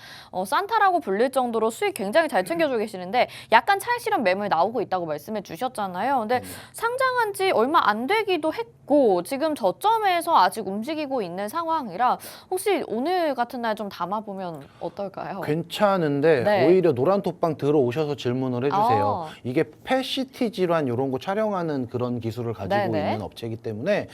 산타라고 불릴 정도로 수익 굉장히 잘 챙겨주고 계시는데 약간 차익 실현 매물 나오고 있다고 말씀해 주셨잖아요. 근데 상장한 지 얼마 안 되기도 했고 지금 저점에서 아직 움직이고 있는 상황이라 혹시 오늘 같은 날 좀 담아보면 어떨까요? 괜찮은데 네. 오히려 노란톡방 들어오셔서 질문을 해주세요. 아. 이게 펫CT 질환 이런 거 촬영하는 그런 기술을 가지고 네네. 있는 업체이기 때문에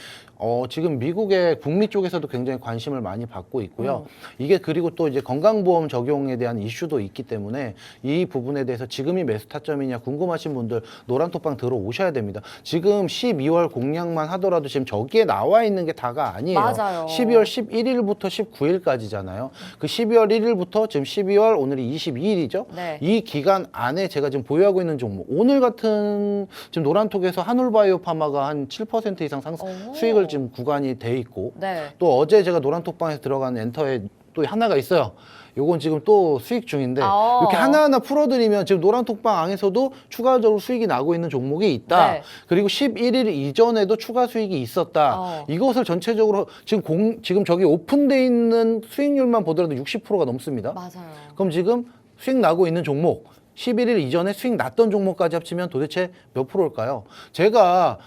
지금 미국의 북미 쪽에서도 굉장히 관심을 많이 받고 있고요. 이게 그리고 또 이제 건강보험 적용에 대한 이슈도 있기 때문에 이 부분에 대해서 지금이 매수 타점이냐 궁금하신 분들 노란톡방 들어오셔야 됩니다. 지금 12월 공략만 하더라도 지금 저기에 나와 있는 게 다가 아니에요. 맞아요. 12월 11일부터 19일까지잖아요. 그 12월 1일부터 지금 12월 오늘이 22일이죠. 네. 이 기간 안에 제가 지금 보유하고 있는 종목 오늘 같은 지금 노란톡에서 한올바이오파마가 한 7% 이상 오. 수익을 지금 구간이 돼 있고 네. 또 어제 제가 노란톡방에서 들어간 엔터에 또 하나가 있어요. 요건 지금 또 수익 중인데 아. 이렇게 하나하나 풀어드리면 지금 노란톡방 안에서도 추가적으로 수익이 나고 있는 종목이 있다. 네. 그리고 11일 이전에도 추가 수익이 있었다. 이것을 전체적으로 지금 저기 오픈돼 있는 수익률만 보더라도 60%가 넘습니다. 맞아요. 그럼 지금 수익 나고 있는 종목 11일 이전에 수익 났던 종목까지 합치면 도대체 몇 프로일까요? 제가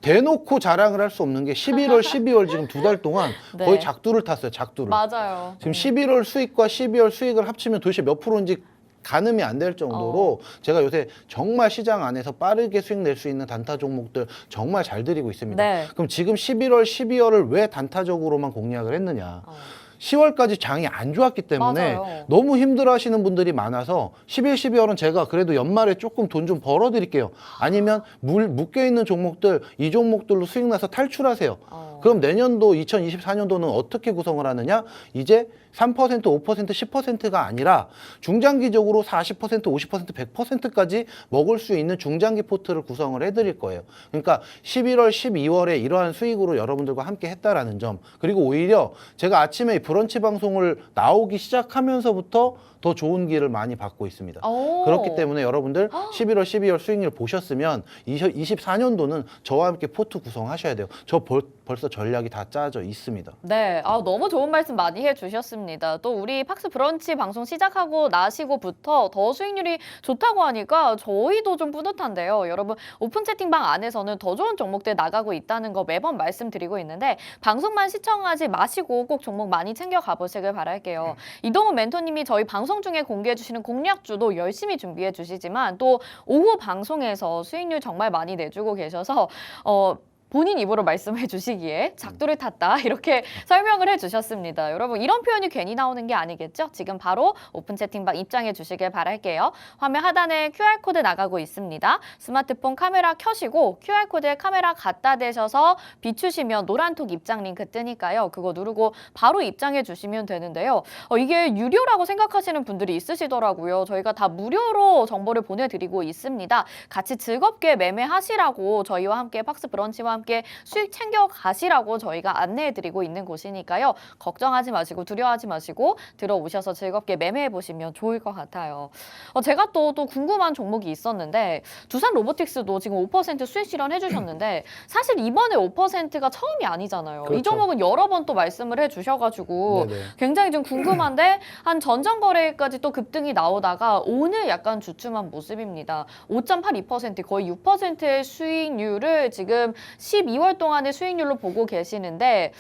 대놓고 자랑을 할 수 없는 게 11월, 12월 지금 2달 동안 네. 거의 작두를 탔어요. 작두를. 맞아요. 지금 11월 수익과 12월 수익을 합치면 도대체 몇 프로인지 가늠이 안 될 정도로 제가 요새 정말 시장 안에서 빠르게 수익 낼 수 있는 단타 종목들 정말 잘 드리고 있습니다. 네. 그럼 지금 11월, 12월을 왜 단타적으로만 공략을 했느냐? 10월까지 장이 안 좋았기 때문에 맞아요. 너무 힘들어하시는 분들이 많아서 11, 12월은 제가 그래도 연말에 조금 돈 좀 벌어드릴게요. 아니면 묶여있는 종목들 이 종목들로 수익 나서 탈출하세요. 그럼 내년도 2024년도는 어떻게 구성을 하느냐? 이제 3%, 5%, 10%가 아니라 중장기적으로 40%, 50%, 100%까지 먹을 수 있는 중장기 포트를 구성을 해드릴 거예요. 그러니까 11월, 12월에 이러한 수익으로 여러분들과 함께 했다라는 점. 그리고 오히려 제가 아침에 브런치 방송을 나오기 시작하면서부터 더 좋은 기회를 많이 받고 있습니다. 오. 그렇기 때문에 여러분들 11월, 12월 수익률 보셨으면 24년도는 저와 함께 포트 구성하셔야 돼요. 저 벌써 전략이 다 짜져 있습니다. 네, 너무 좋은 말씀 많이 해주셨습니다. 또 우리 팍스 브런치 방송 시작하고 나시고부터 더 수익률이 좋다고 하니까 저희도 좀 뿌듯한데요. 여러분 오픈 채팅방 안에서는 더 좋은 종목들 나가고 있다는 거 매번 말씀드리고 있는데 방송만 시청하지 마시고 꼭 종목 많이 챙겨 가보시길 바랄게요. 이동훈 멘토님이 저희 방송 중에 공개해 주시는 공략주도 열심히 준비해 주시지만 또 오후 방송에서 수익률 정말 많이 내주고 계셔서 본인 입으로 말씀해 주시기에 작두를 탔다 이렇게 설명을 해주셨습니다. 여러분 이런 표현이 괜히 나오는 게 아니겠죠? 지금 바로 오픈 채팅방 입장해 주시길 바랄게요. 화면 하단에 QR코드 나가고 있습니다. 스마트폰 카메라 켜시고 QR코드에 카메라 갖다 대셔서 비추시면 노란톡 입장 링크 뜨니까요. 그거 누르고 바로 입장해 주시면 되는데요. 이게 유료라고 생각하시는 분들이 있으시더라고요. 저희가 다 무료로 정보를 보내드리고 있습니다. 같이 즐겁게 매매하시라고 저희와 함께 팍스 브런치와 함께 수익 챙겨 가시라고 저희가 안내해드리고 있는 곳이니까요. 걱정하지 마시고 두려워하지 마시고 들어오셔서 즐겁게 매매해 보시면 좋을 것 같아요. 제가 또 궁금한 종목이 있었는데 두산 로보틱스도 지금 5% 수익 실현 해주셨는데 사실 이번에 5%가 처음이 아니잖아요. 그렇죠. 이 종목은 여러 번 또 말씀을 해주셔가지고 네네. 굉장히 좀 궁금한데 한 전전거래까지 또 급등이 나오다가 오늘 약간 주춤한 모습입니다. 5.82% 거의 6%의 수익률을 지금 12월 동안의 수익률로 보고 계시는데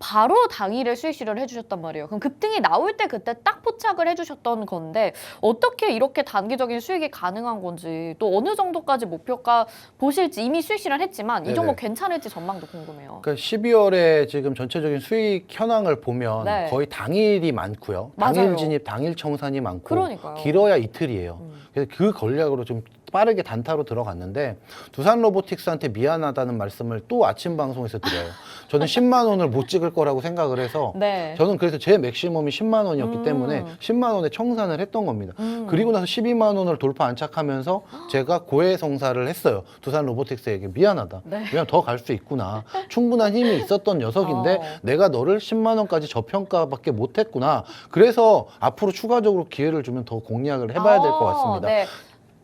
바로 당일에 수익 실현을 해주셨단 말이에요. 그럼 급등이 나올 때 그때 딱 포착을 해주셨던 건데 어떻게 이렇게 단기적인 수익이 가능한 건지 또 어느 정도까지 목표가 보실지 이미 수익 실현했지만 이 네네. 종목 괜찮을지 전망도 궁금해요. 그러니까 12월에 지금 전체적인 수익 현황을 보면 네. 거의 당일이 많고요. 맞아요. 당일 진입, 당일 청산이 많고 그러니까요. 길어야 이틀이에요. 그래서 그 전략으로 좀 빠르게 단타로 들어갔는데 두산 로보틱스한테 미안하다는 말씀을 또 아침 방송에서 드려요. 저는 10만 원을 못 찍을 거라고 생각을 해서 네. 저는 그래서 제 맥시멈이 10만 원이었기 때문에 10만 원에 청산을 했던 겁니다. 그리고 나서 12만 원을 돌파 안착하면서 제가 고해성사를 했어요. 두산 로보틱스에게 미안하다. 네. 왜냐면 더 갈 수 있구나. 충분한 힘이 있었던 녀석인데 내가 너를 10만 원까지 저평가밖에 못했구나. 그래서 앞으로 추가적으로 기회를 주면 더 공략을 해봐야 될 것 같습니다. 네.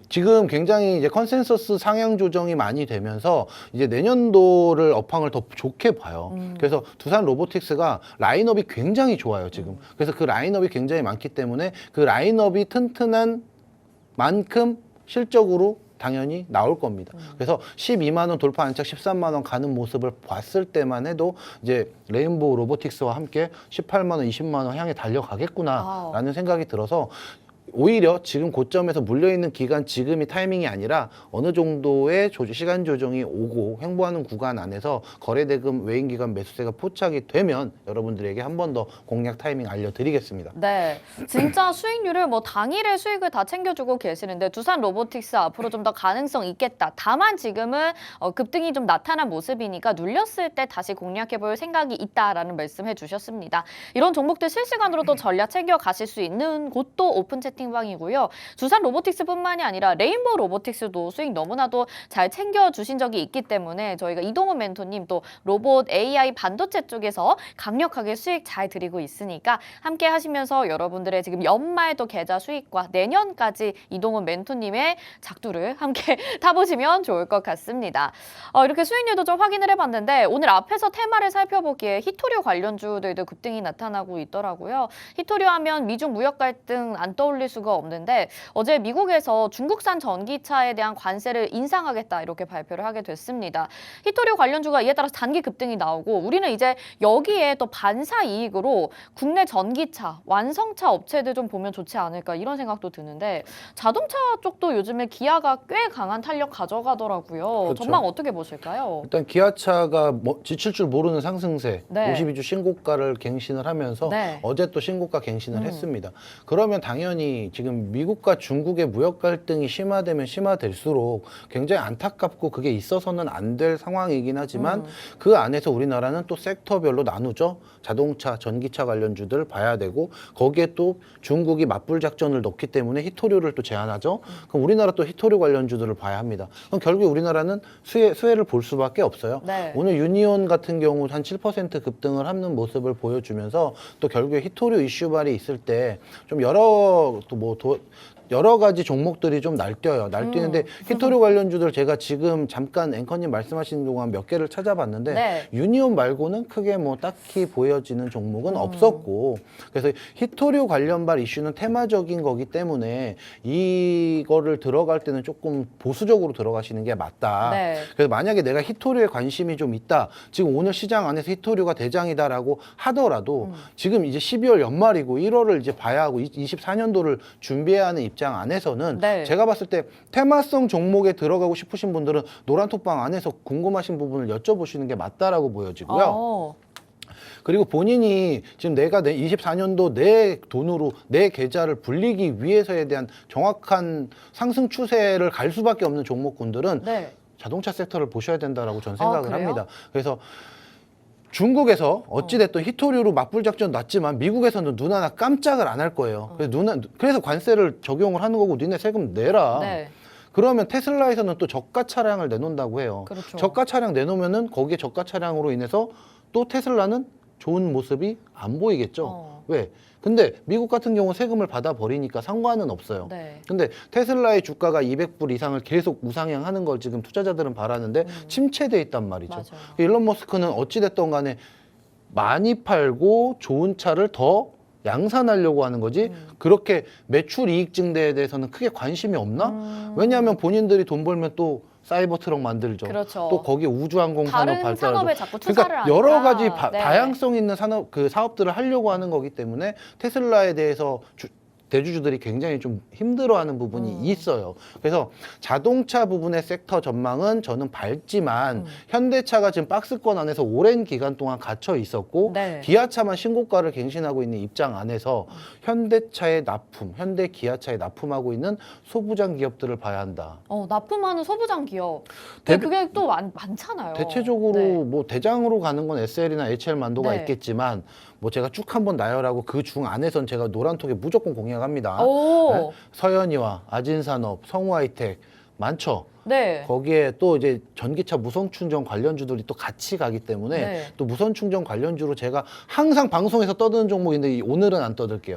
지금 굉장히 이제 컨센서스 상향 조정이 많이 되면서 이제 내년도를 업황을 더 좋게 봐요. 그래서 두산 로보틱스가 라인업이 굉장히 좋아요, 지금. 그래서 그 라인업이 굉장히 많기 때문에 그 라인업이 튼튼한 만큼 실적으로 당연히 나올 겁니다. 그래서 12만 원 돌파 안착 13만 원 가는 모습을 봤을 때만 해도 이제 레인보우 로보틱스와 함께 18만 원, 20만 원 향해 달려가겠구나라는 생각이 들어서 오히려 지금 고점에서 물려있는 기간 지금이 타이밍이 아니라 어느 정도의 시간 조정이 오고 횡보하는 구간 안에서 거래대금 외인기관 매수세가 포착이 되면 여러분들에게 한 번 더 공략 타이밍 알려드리겠습니다. 네, 진짜 수익률을 뭐 당일의 수익을 다 챙겨주고 계시는데 두산 로보틱스 앞으로 좀 더 가능성 있겠다. 다만 지금은 급등이 좀 나타난 모습이니까 눌렸을 때 다시 공략해볼 생각이 있다라는 말씀해 주셨습니다. 이런 종목들 실시간으로 또 전략 챙겨 가실 수 있는 곳도 오픈 채팅방이고요. 두산 로보틱스뿐만이 아니라 레인보우 로보틱스도 수익 너무나도 잘 챙겨주신 적이 있기 때문에 저희가 이동훈 멘토님 또 로봇 AI 반도체 쪽에서 강력하게 수익 잘 드리고 있으니까 함께 하시면서 여러분들의 지금 연말도 계좌 수익과 내년까지 이동훈 멘토님의 작두를 함께 타보시면 좋을 것 같습니다. 이렇게 수익률도 좀 확인을 해봤는데 오늘 앞에서 테마를 살펴보기에 히토류 관련주들도 급등이 나타나고 있더라고요. 히토류 하면 미중 무역 갈등 안 떠올릴 수가 없는데 어제 미국에서 중국산 전기차에 대한 관세를 인상하겠다 이렇게 발표를 하게 됐습니다. 히토류 관련주가 이에 따라서 단기 급등이 나오고 우리는 이제 여기에 또 반사 이익으로 국내 전기차, 완성차 업체들 좀 보면 좋지 않을까 이런 생각도 드는데 자동차 쪽도 요즘에 기아가 꽤 강한 탄력 가져가더라고요. 그렇죠. 전망 어떻게 보실까요? 일단 기아차가 지칠 줄 모르는 상승세, 네. 52주 신고가를 갱신을 하면서 네. 어제 또 신고가 갱신을 했습니다. 그러면 당연히 지금 미국과 중국의 무역 갈등이 심화되면 심화될수록 굉장히 안타깝고 그게 있어서는 안 될 상황이긴 하지만 그 안에서 우리나라는 또 섹터별로 나누죠. 자동차, 전기차 관련주들 봐야 되고 거기에 또 중국이 맞불 작전을 넣기 때문에 히토류를 또 제한하죠. 그럼 우리나라 또 히토류 관련주들을 봐야 합니다. 그럼 결국 우리나라는 수혜를 볼 수밖에 없어요. 네. 오늘 유니온 같은 경우 한 7% 급등을 하는 모습을 보여주면서 또 결국에 히토류 이슈발이 있을 때 좀 여러 가지 종목들이 좀 날뛰어요. 날뛰는데 히토류 관련주들 제가 지금 잠깐 앵커님 말씀하시는 동안 몇 개를 찾아봤는데 네. 유니온 말고는 크게 뭐 딱히 보여지는 종목은 없었고 그래서 히토류 관련발 이슈는 테마적인 거기 때문에 이거를 들어갈 때는 조금 보수적으로 들어가시는 게 맞다. 네. 그래서 만약에 내가 히토류에 관심이 좀 있다. 지금 오늘 시장 안에서 히토류가 대장이다라고 하더라도 지금 이제 12월 연말이고 1월을 이제 봐야 하고 24년도를 준비해야 하는 입장 안에서는 네. 제가 봤을 때 테마성 종목에 들어가고 싶으신 분들은 노란톡방 안에서 궁금하신 부분을 여쭤보시는 게 맞다라고 보여지고요. 그리고 본인이 지금 내가 24년도 내 돈으로 내 계좌를 불리기 위해서에 대한 정확한 상승 추세를 갈 수밖에 없는 종목군들은 네. 자동차 섹터를 보셔야 된다라고 저는 생각을 그래요? 합니다. 그래서 중국에서 어찌됐든 히토류로 맞불 작전 놨지만 미국에서는 눈 하나 깜짝을 안 할 거예요. 그래서 관세를 적용을 하는 거고 니네 세금 내라. 네. 그러면 테슬라에서는 또 저가 차량을 내놓는다고 해요. 그렇죠. 저가 차량 내놓으면은 거기에 저가 차량으로 인해서 또 테슬라는 좋은 모습이 안 보이겠죠. 왜? 근데 미국 같은 경우 세금을 받아버리니까 상관은 없어요. 네. 근데 테슬라의 주가가 200불 이상을 계속 우상향하는 걸 지금 투자자들은 바라는데 침체돼 있단 말이죠. 맞아요. 일론 머스크는 어찌됐든 간에 많이 팔고 좋은 차를 더 양산하려고 하는 거지 그렇게 매출 이익 증대에 대해서는 크게 관심이 없나? 왜냐하면 본인들이 돈 벌면 또 사이버 트럭 만들죠. 그렇죠. 또 거기 우주항공 산업 다른 발달하죠. 산업에 자꾸 투자를 그러니까 여러 하니까. 가지 네. 다양성 있는 산업 그 사업들을 하려고 하는 거기 때문에 테슬라에 대해서 대주주들이 굉장히 좀 힘들어하는 부분이 있어요. 그래서 자동차 부분의 섹터 전망은 저는 밝지만 현대차가 지금 박스권 안에서 오랜 기간 동안 갇혀 있었고 네. 기아차만 신고가를 갱신하고 있는 입장 안에서 현대차의 납품, 현대 기아차에 납품하고 있는 소부장 기업들을 봐야 한다. 납품하는 소부장 기업. 근데 그게 또 많잖아요. 대체적으로 네. 뭐 대장으로 가는 건 SL이나 HL만도가 네. 있겠지만 뭐 제가 쭉 한번 나열하고 그 중 안에선 제가 노란톡에 무조건 공략합니다. 오. 네? 서현이와 아진산업, 성우하이텍 많죠. 네. 거기에 또 이제 전기차 무선 충전 관련주들이 또 같이 가기 때문에 네. 또 무선 충전 관련주로 제가 항상 방송에서 떠드는 종목인데 오늘은 안 떠들게요.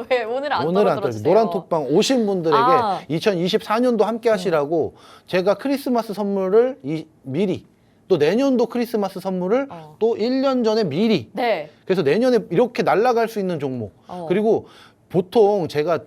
왜 오늘 안 오늘 안 떨어뜨려주세요? 떠들게요. 노란톡방 오신 분들에게 아. 2024년도 함께 하시라고 제가 크리스마스 선물을 미리 또 내년도 크리스마스 선물을 또 1년 전에 미리 네. 그래서 내년에 이렇게 날아갈 수 있는 종목 그리고 보통 제가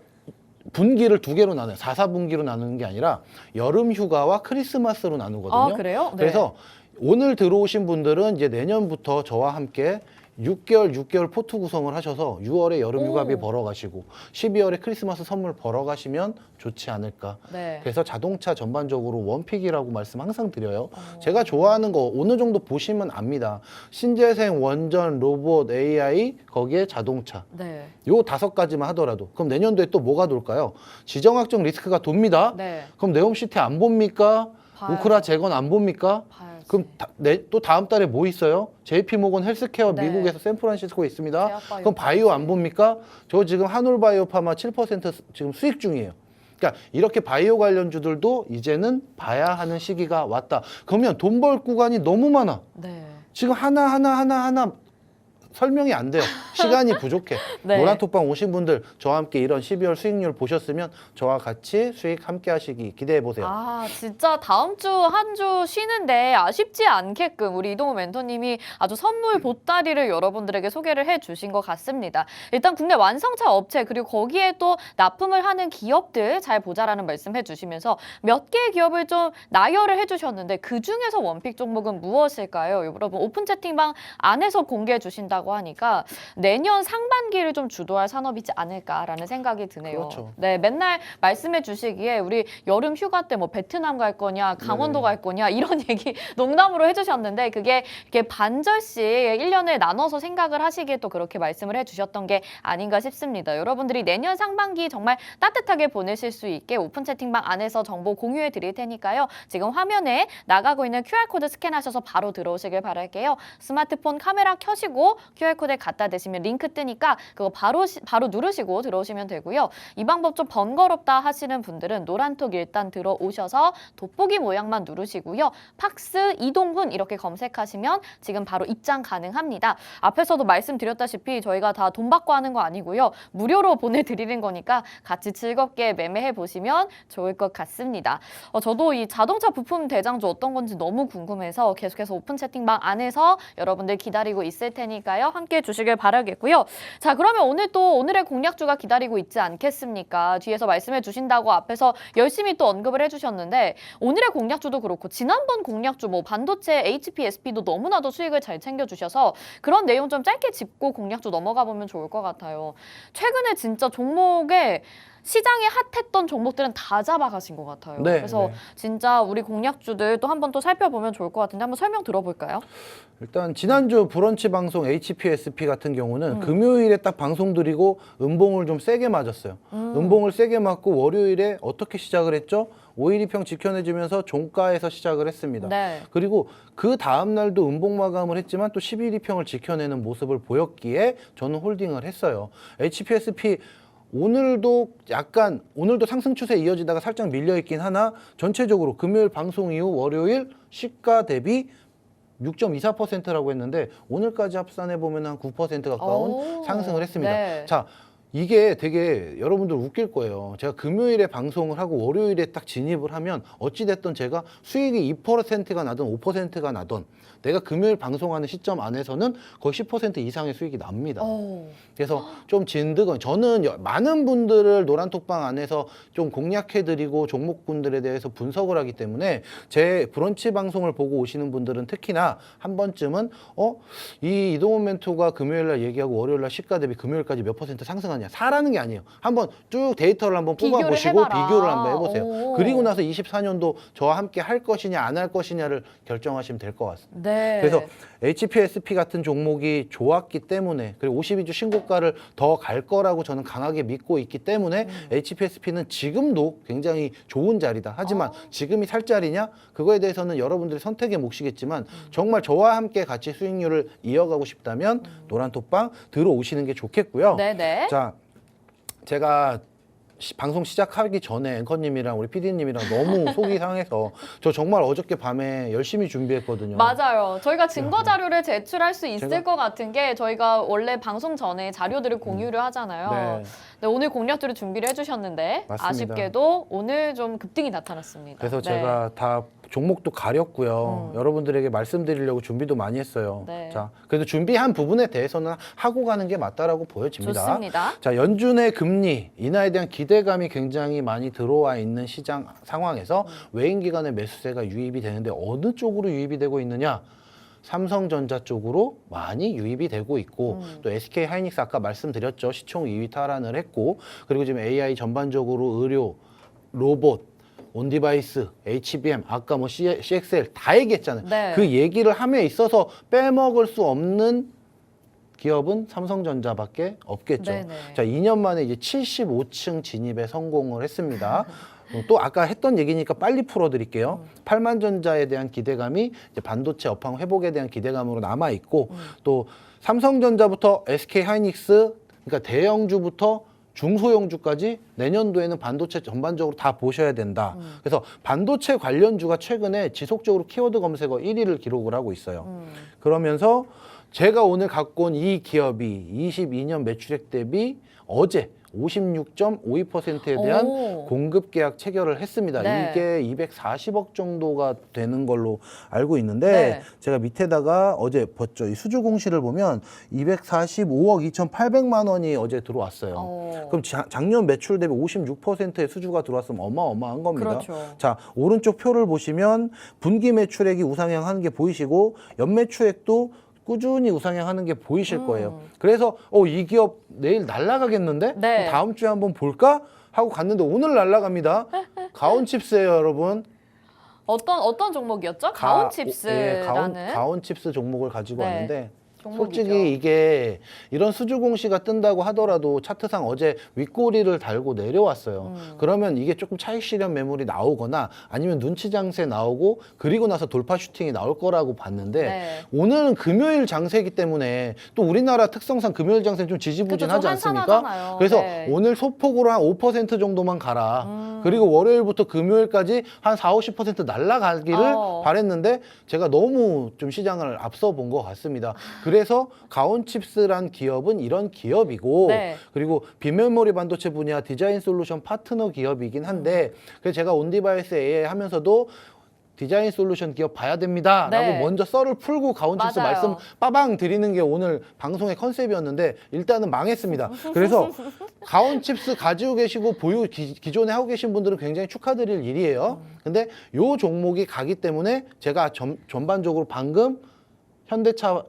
분기를 두 개로 나눠요. 4분기로 나누는 게 아니라 여름 휴가와 크리스마스로 나누거든요. 아, 그래요? 네. 그래서 오늘 들어오신 분들은 이제 내년부터 저와 함께 6개월 포트 구성을 하셔서 6월에 여름 휴가비 벌어가시고 12월에 크리스마스 선물 벌어가시면 좋지 않을까. 네. 그래서 자동차 전반적으로 원픽이라고 말씀 항상 드려요. 제가 좋아하는 거 어느 정도 보시면 압니다. 신재생, 원전, 로봇, AI, 거기에 자동차. 네. 요 5가지만 하더라도 그럼 내년도에 또 뭐가 돌까요? 지정학적 리스크가 돕니다. 네. 그럼 네옴시티 안 봅니까? 봐야죠. 우크라 재건 안 봅니까? 봐야지. 그럼 또 다음 달에 뭐 있어요? JP모건 헬스케어 네. 미국에서 샌프란시스코에 있습니다. 제약바이오. 그럼 바이오 안 봅니까? 저 지금 한올바이오파마 7% 지금 수익 중이에요. 그러니까 이렇게 바이오 관련주들도 이제는 봐야 하는 시기가 왔다. 그러면 돈 벌 구간이 너무 많아. 네. 지금 하나 설명이 안 돼요. 시간이 부족해. 네. 노란톡방 오신 분들 저와 함께 이런 12월 수익률 보셨으면 저와 같이 수익 함께 하시기 기대해 보세요. 아, 진짜 다음 주 한 주 쉬는데 아쉽지 않게끔 우리 이동우 멘토님이 아주 선물 보따리를 여러분들에게 소개를 해주신 것 같습니다. 일단 국내 완성차 업체 그리고 거기에 또 납품을 하는 기업들 잘 보자라는 말씀 해주시면서 몇 개의 기업을 좀 나열을 해주셨는데 그중에서 원픽 종목은 무엇일까요? 여러분 오픈 채팅방 안에서 공개해 주신다고 하니까 내년 상반기를 좀 주도할 산업이지 않을까라는 생각이 드네요. 그렇죠. 네, 맨날 말씀해 주시기에 우리 여름 휴가 때 뭐 베트남 갈 거냐, 강원도 네네. 갈 거냐 이런 얘기 농담으로 해주셨는데 그게 이렇게 반절씩 1년을 나눠서 생각을 하시기에 또 그렇게 말씀을 해주셨던 게 아닌가 싶습니다. 여러분들이 내년 상반기 정말 따뜻하게 보내실 수 있게 오픈 채팅방 안에서 정보 공유해 드릴 테니까요. 지금 화면에 나가고 있는 QR코드 스캔하셔서 바로 들어오시길 바랄게요. 스마트폰 카메라 켜시고 QR코드에 갖다 대시면 링크 뜨니까 그거 바로 누르시고 들어오시면 되고요. 이 방법 좀 번거롭다 하시는 분들은 노란톡 일단 들어오셔서 돋보기 모양만 누르시고요. 팍스 이동훈 이렇게 검색하시면 지금 바로 입장 가능합니다. 앞에서도 말씀드렸다시피 저희가 다 돈 받고 하는 거 아니고요. 무료로 보내드리는 거니까 같이 즐겁게 매매해 보시면 좋을 것 같습니다. 저도 이 자동차 부품 대장주 어떤 건지 너무 궁금해서 계속해서 오픈 채팅방 안에서 여러분들 기다리고 있을 테니까요. 함께해 주시길 바라겠고요. 자, 그러면 오늘 또 오늘의 공략주가 기다리고 있지 않겠습니까? 뒤에서 말씀해 주신다고 앞에서 열심히 또 언급을 해주셨는데 오늘의 공략주도 그렇고 지난번 공략주 뭐 반도체, HP, SP도 너무나도 수익을 잘 챙겨주셔서 그런 내용 좀 짧게 짚고 공략주 넘어가 보면 좋을 것 같아요. 최근에 진짜 종목에 시장에 핫했던 종목들은 다 잡아가신 것 같아요. 네, 그래서 네. 진짜 우리 공략주들 또 한 번 또 살펴보면 좋을 것 같은데 한번 설명 들어볼까요? 일단 지난주 브런치 방송 HPSP 같은 경우는 금요일에 딱 방송 드리고 음봉을 좀 세게 맞았어요. 음봉을 세게 맞고 월요일에 어떻게 시작을 했죠? 5일 이평 지켜내주면서 종가에서 시작을 했습니다. 네. 그리고 그 다음 날도 음봉 마감을 했지만 또 11일 이평을 지켜내는 모습을 보였기에 저는 홀딩을 했어요. HPSP 오늘도 상승 추세 이어지다가 살짝 밀려있긴 하나 전체적으로 금요일 방송 이후 월요일 시가 대비 6.24%라고 했는데 오늘까지 합산해 보면 한 9% 가까운 오, 상승을 했습니다. 네. 자, 이게 되게 여러분들 웃길 거예요. 제가 금요일에 방송을 하고 월요일에 딱 진입을 하면 어찌됐든 제가 수익이 2%가 나든 5%가 나든 내가 금요일 방송하는 시점 안에서는 거의 10% 이상의 수익이 납니다. 그래서 좀 진득은 저는 많은 분들을 노란톡방 안에서 좀 공략해드리고 종목군들에 대해서 분석을 하기 때문에 제 브런치 방송을 보고 오시는 분들은 특히나 한 번쯤은 이 이동원 멘토가 금요일날 얘기하고 월요일날 시가 대비 금요일까지 몇 % 상승하냐 사라는 게 아니에요. 한번 쭉 데이터를 한번 뽑아보시고 비교를 한번 해보세요. 오. 그리고 나서 24년도 저와 함께 할 것이냐 안 할 것이냐를 결정하시면 될 것 같습니다. 네. 그래서 HPSP 같은 종목이 좋았기 때문에 그리고 52주 신고가를 더 갈 거라고 저는 강하게 믿고 있기 때문에 HPSP는 지금도 굉장히 좋은 자리다. 하지만 지금이 살 자리냐? 그거에 대해서는 여러분들의 선택의 몫이겠지만 정말 저와 함께 같이 수익률을 이어가고 싶다면 노란톡방 들어오시는 게 좋겠고요. 네네. 자, 제가 방송 시작하기 전에 앵커님이랑 우리 PD님이랑 너무 속이 상해서 저 정말 어저께 밤에 열심히 준비했거든요. 맞아요. 저희가 증거 자료를 제출할 수 있을 제가- 것 같은 게 저희가 원래 방송 전에 자료들을 공유를 하잖아요. 네. 네, 오늘 공략들을 준비를 해주셨는데 맞습니다. 아쉽게도 오늘 좀 급등이 나타났습니다. 그래서 네. 제가 다 종목도 가렸고요. 여러분들에게 말씀드리려고 준비도 많이 했어요. 네. 자, 그래도 준비한 부분에 대해서는 하고 가는 게 맞다라고 보여집니다. 좋습니다. 자, 연준의 금리 인하에 대한 기대감이 굉장히 많이 들어와 있는 시장 상황에서 외인 기관의 매수세가 유입이 되는데 어느 쪽으로 유입이 되고 있느냐? 삼성전자 쪽으로 많이 유입이 되고 있고 또 SK 하이닉스 아까 말씀드렸죠. 시총 2위 탈환을 했고 그리고 지금 AI 전반적으로 의료, 로봇 온디바이스, HBM, 아까 뭐 CXL 다 얘기했잖아요. 네. 그 얘기를 함에 있어서 빼먹을 수 없는 기업은 삼성전자밖에 없겠죠. 네네. 자, 2년 만에 이제 75층 진입에 성공을 했습니다. 또 아까 했던 얘기니까 빨리 풀어드릴게요. 팔만전자에 대한 기대감이 이제 반도체 업황 회복에 대한 기대감으로 남아 있고 또 삼성전자부터 SK 하이닉스 그러니까 대형주부터 중소형주까지 내년도에는 반도체 전반적으로 다 보셔야 된다. 그래서 반도체 관련주가 최근에 지속적으로 키워드 검색어 1위를 기록을 하고 있어요. 그러면서 제가 오늘 갖고 온 이 기업이 22년 매출액 대비 어제 56.52%에 대한 오. 공급 계약 체결을 했습니다. 네. 이게 240억 정도가 되는 걸로 알고 있는데 네. 제가 밑에다가 어제 봤죠. 이 수주 공시를 보면 245억 2,800만 원이 어제 들어왔어요. 그럼 작년 매출 대비 56%의 수주가 들어왔으면 어마어마한 겁니다. 그렇죠. 자, 오른쪽 표를 보시면 분기 매출액이 우상향하는 게 보이시고 연매출액도 꾸준히 우상향하는 게 보이실 거예요. 그래서 이 기업 내일 날아가겠는데? 네. 다음 주에 한번 볼까? 하고 갔는데 오늘 날아갑니다. 가온칩스예요, 여러분. 어떤 종목이었죠? 가온칩스라는 가온칩스 종목을 가지고 네. 왔는데 종목이죠. 솔직히 이게 이런 수주 공시가 뜬다고 하더라도 차트상 어제 윗꼬리를 달고 내려왔어요. 그러면 이게 조금 차익 실현 매물이 나오거나 아니면 눈치 장세 나오고 그리고 나서 돌파 슈팅이 나올 거라고 봤는데 네. 오늘은 금요일 장세이기 때문에 또 우리나라 특성상 금요일 장세는 좀 지지부진하지 그쵸, 좀 않습니까? 한산하잖아요. 그래서 네. 오늘 소폭으로 한 5% 정도만 가라. 그리고 월요일부터 금요일까지 한 40~50% 날아가기를 바랬는데 제가 너무 좀 시장을 앞서 본 것 같습니다. 그래서 가온칩스란 기업은 이런 기업이고 네. 그리고 비메모리 반도체 분야 디자인 솔루션 파트너 기업이긴 한데 그래서 제가 온디바이스 AI 하면서도 디자인 솔루션 기업 봐야 됩니다. 네. 라고 먼저 썰을 풀고 가온칩스 맞아요. 말씀 빠방 드리는 게 오늘 방송의 컨셉이었는데 일단은 망했습니다. 그래서 가온칩스 가지고 계시고 기존에 하고 계신 분들은 굉장히 축하드릴 일이에요. 근데 요 종목이 가기 때문에 제가 전반적으로 방금 현대차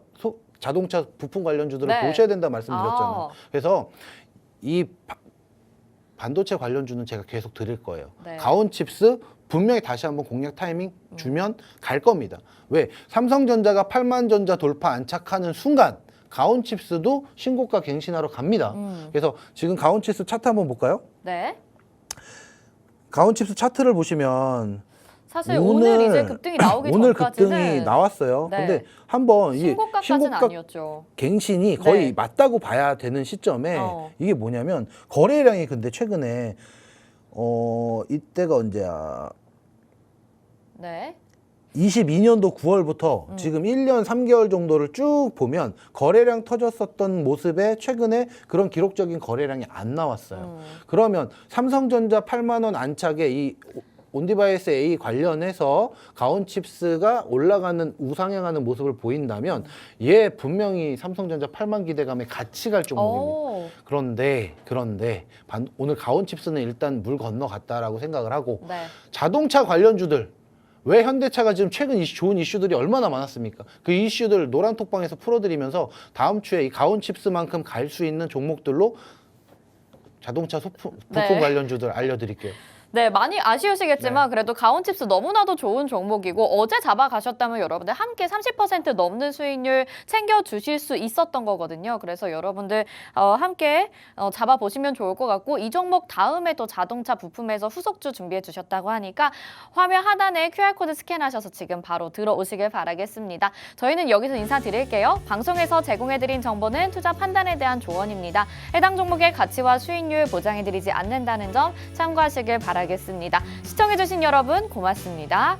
자동차 부품 관련주들을 네. 보셔야 된다 말씀드렸잖아요. 아. 그래서 이 반도체 관련주는 제가 계속 드릴 거예요. 네. 가온칩스 분명히 다시 한번 공략 타이밍 주면 갈 겁니다. 왜? 삼성전자가 8만전자 돌파 안착하는 순간 가온칩스도 신고가 갱신하러 갑니다. 그래서 지금 가온칩스 차트 한번 볼까요? 네. 가온칩스 차트를 보시면 사실 오늘 이제 급등이 나오기 오늘 전까지는 급등이 나왔어요. 네. 근데 한번 이 신고가까지는 아니었죠. 갱신이 거의 네. 맞다고 봐야 되는 시점에 이게 뭐냐면 거래량이 근데 최근에 이때가 언제야? 네. 22년도 9월부터 지금 1년 3개월 정도를 쭉 보면 거래량 터졌었던 모습에 최근에 그런 기록적인 거래량이 안 나왔어요. 그러면 삼성전자 8만 원 안착에 이 온디바이스 A 관련해서 가온칩스가 올라가는 우상향하는 모습을 보인다면 얘 분명히 삼성전자 8만 기대감에 같이 갈 종목입니다. 그런데 오늘 가온칩스는 일단 물 건너갔다라고 생각을 하고 네. 자동차 관련주들 왜 현대차가 지금 최근 좋은 이슈들이 얼마나 많았습니까? 그 이슈들 노란톡방에서 풀어드리면서 다음 주에 이 가온칩스만큼 갈 수 있는 종목들로 자동차 부품 네. 관련주들 알려드릴게요. 네, 많이 아쉬우시겠지만 그래도 가온칩스 너무나도 좋은 종목이고 어제 잡아가셨다면 여러분들 함께 30% 넘는 수익률 챙겨주실 수 있었던 거거든요. 그래서 여러분들 함께 잡아보시면 좋을 것 같고 이 종목 다음에 또 자동차 부품에서 후속주 준비해 주셨다고 하니까 화면 하단에 QR코드 스캔하셔서 지금 바로 들어오시길 바라겠습니다. 저희는 여기서 인사드릴게요. 방송에서 제공해드린 정보는 투자 판단에 대한 조언입니다. 해당 종목의 가치와 수익률 보장해드리지 않는다는 점 참고하시길 바라겠습니다. 시청해주신 여러분 고맙습니다.